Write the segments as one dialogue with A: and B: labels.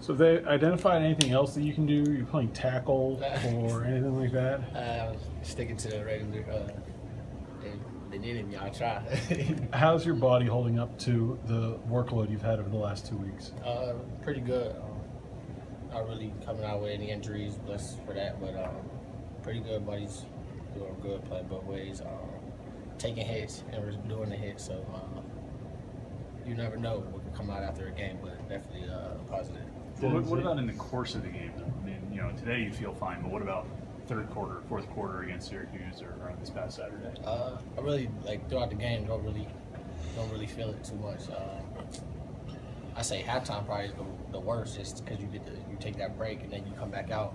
A: So have they identified anything else that you can do? You're playing tackle or anything like that?
B: Sticking to the regular. They needed me. I try.
A: How's your body holding up to the workload you've had over the last 2 weeks?
B: Pretty good. Not really coming out with any injuries, blessed for that, but pretty good. Body's doing good, playing both ways. Taking hits and doing the hits, so you never know what can come out after a game, but definitely positive.
C: What about in the course of the game, though? I mean, you know, today you feel fine, but what about third quarter, fourth quarter against Syracuse or this past Saturday?
B: I really throughout the game don't really feel it too much. I say halftime probably is the worst, just because you take that break and then you come back out,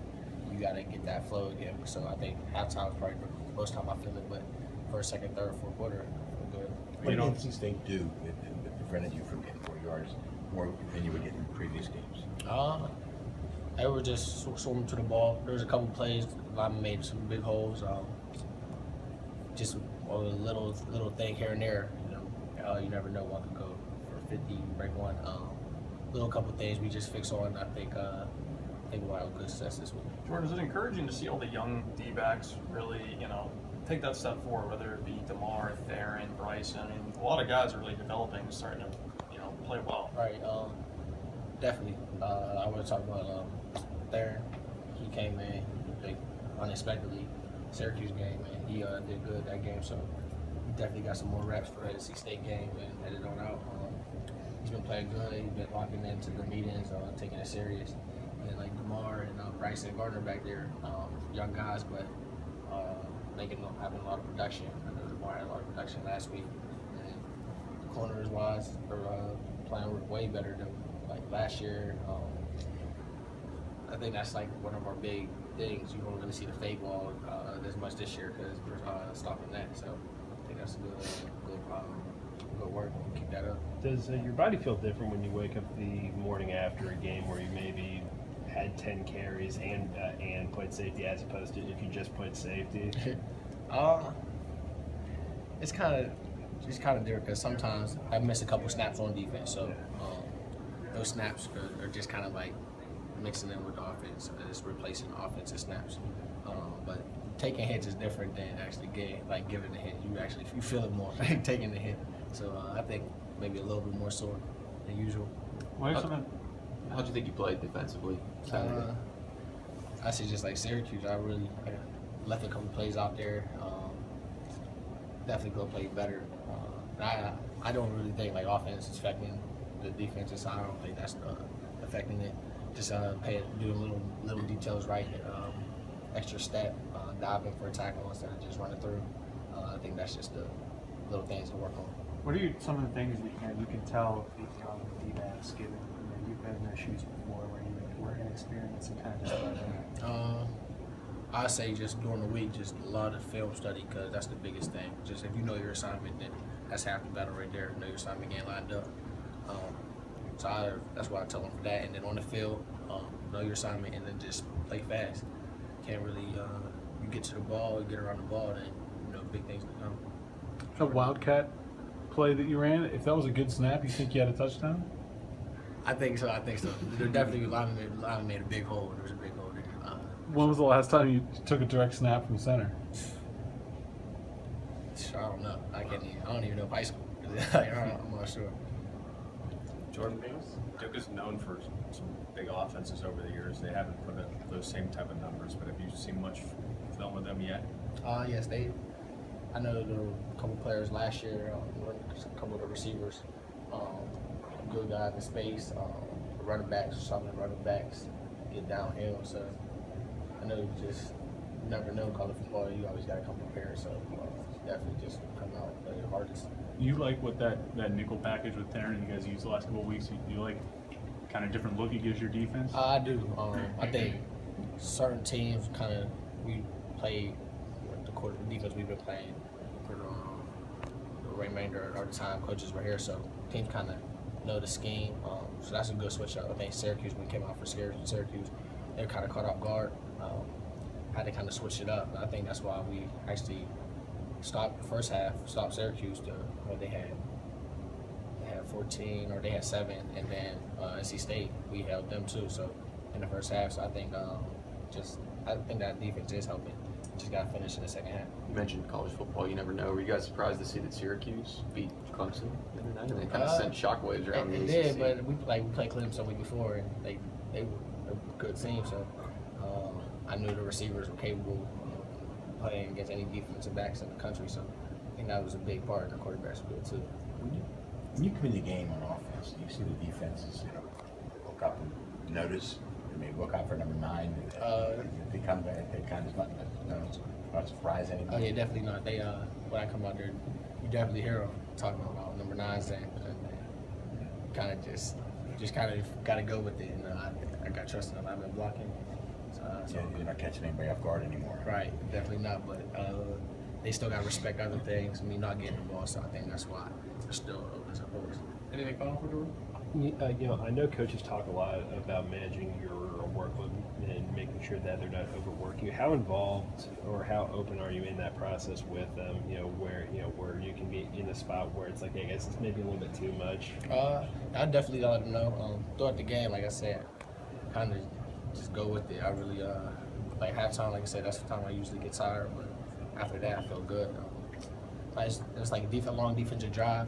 B: you gotta get that flow again. So I think halftime is probably the most time I feel it, but first, second, third, fourth quarter, I feel good.
D: What did NC State do that prevented you from getting 4 yards more than you would get in previous games?
B: They were just swimming to the ball. There was a couple plays, linemen made some big holes. Just a little thing here and there. You know, you never know what could go for 50, break one. Little couple things we just fix on. I think we'll have a good success this week.
E: Jordan, is it encouraging to see all the young D-backs really, take that step forward, whether it be DeMar, Theron, Bryson? I mean, a lot of guys are really developing, starting to, play well.
B: Right. Definitely. I want to talk about Theron. He came in unexpectedly. Syracuse game, and he did good that game. So he definitely got some more reps for the NC State game and headed on out. He's been playing good. He's been locking into the meetings, taking it serious. And like DeMar and Bryson and Gardner back there, young guys, but having a lot of production. I know DeMar had a lot of production last week. And the corners wise, they're playing way better than like last year. I think that's like one of our big things. You don't really see the fade ball as much this year because we're stopping that. So I think that's good work. Keep that up.
F: Does your body feel different when you wake up the morning after a game where you maybe had 10 carries and played safety as opposed to if you just played safety?
B: It's kind of different because sometimes I miss a couple snaps on defense. So those snaps are just kind of like mixing in with the offense. It's replacing offensive snaps. But taking hits is different than actually giving the hit. You feel it more taking the hit. So I think maybe a little bit more sore than usual.
G: How'd you think you played defensively Saturday?
B: I see just like Syracuse, I left a couple plays out there. Definitely go play better. I don't really think like offense is affecting the defensive side. I don't think that's affecting it. Just doing little details right. Extra step, diving for a tackle instead of just running through. I think that's just the little things to work on.
H: What are some of the things that you can tell these young D-backs, given you've been in their shoes before, where you were inexperienced and kind of just learning?
B: I say just during the week, just a lot of film study because that's the biggest thing. Just if you know your assignment, then that's half the battle right there. Know your assignment, getting lined up. That's why I tell them for that. And then on the field, know your assignment, and then just play fast. Can't really you get to the ball, you get around the ball, then big things to come.
A: A Wildcat play that you ran, if that was a good snap, you think you had a touchdown?
B: I think so. There definitely lineman made a big hole. There was a big hole there.
A: When was the last time you took a direct snap from center?
B: I don't know. I don't even know if high school. I'm not sure.
I: Jordan, Duke is known for some big offenses over the years. They haven't put up those same type of numbers, but have you seen much film with them yet?
B: Yes, I know there were a couple players last year, a couple of the receivers, good guys in space, running backs, some of the running backs get downhill. So I know you never know college football. You always got to come prepared. So definitely just come out and play your hardest.
C: You like what that nickel package with Theron you guys used the last couple of weeks? You like kind of different look it gives your defense?
B: I do. I think certain teams we play the defense we've been playing for the remainder of the time coaches were here, so teams kind of know the scheme. So that's a good switch up. I think Syracuse, when we came out for Syracuse, they were kind of caught off guard. Had to kind of switch it up. I think that's why we actually stopped the first half, stopped Syracuse to when they had 14 or they had 7, and then NC State we held them too. So in the first half, so I think that defense is helping. Just got to finish in the second half.
G: You mentioned college football. You never know. Were you guys surprised to see that Syracuse beat Clemson the other night? And they kind of sent shockwaves around the
B: They
G: ACC.
B: did, but we played Clemson the week before, and they were a good team. So I knew the receivers were capable of playing against any defensive backs in the country. So I think that was a big part. The quarterbacks were good too.
D: When you come in the game on offense, do you see the defenses, look up and notice? I mean, look out for number 9. They kind of not surprised anymore.
B: Oh yeah, definitely not. They when I come out there, you definitely hear them talking about number 9s and kind of just kind of got to go with it. And I got trust in them. I've been blocking. So
D: You're not catching anybody off guard anymore.
B: right, definitely not. But they still got to respect other things. I mean, not getting the ball. So I think that's why they're still open, I suppose. Anything final for Jordan?
F: I know coaches talk a lot about managing your workload and making sure that they're not overworking you. How involved or how open are you in that process with them? Where you can be in a spot where it's like, I guess it's maybe a little bit too much.
B: I definitely let them know. Throughout the game, like I said, kind of just go with it. I really like halftime. Like I said, that's the time I usually get tired. But after that, I feel good. It's like a long defensive drive,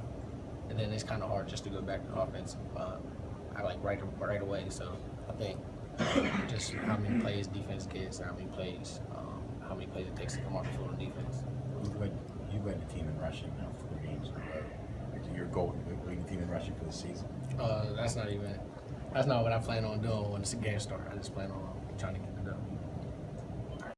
B: and then it's kind of hard just to go back to offense. I like right away. So I think just how many plays defense gets, how many plays it takes to come off the field on defense.
D: You led the team in rushing now 4 games in a row. Your goal, leading the team in rushing for the season.
B: That's not what I plan on doing when the game starts. I just plan on trying to get it done.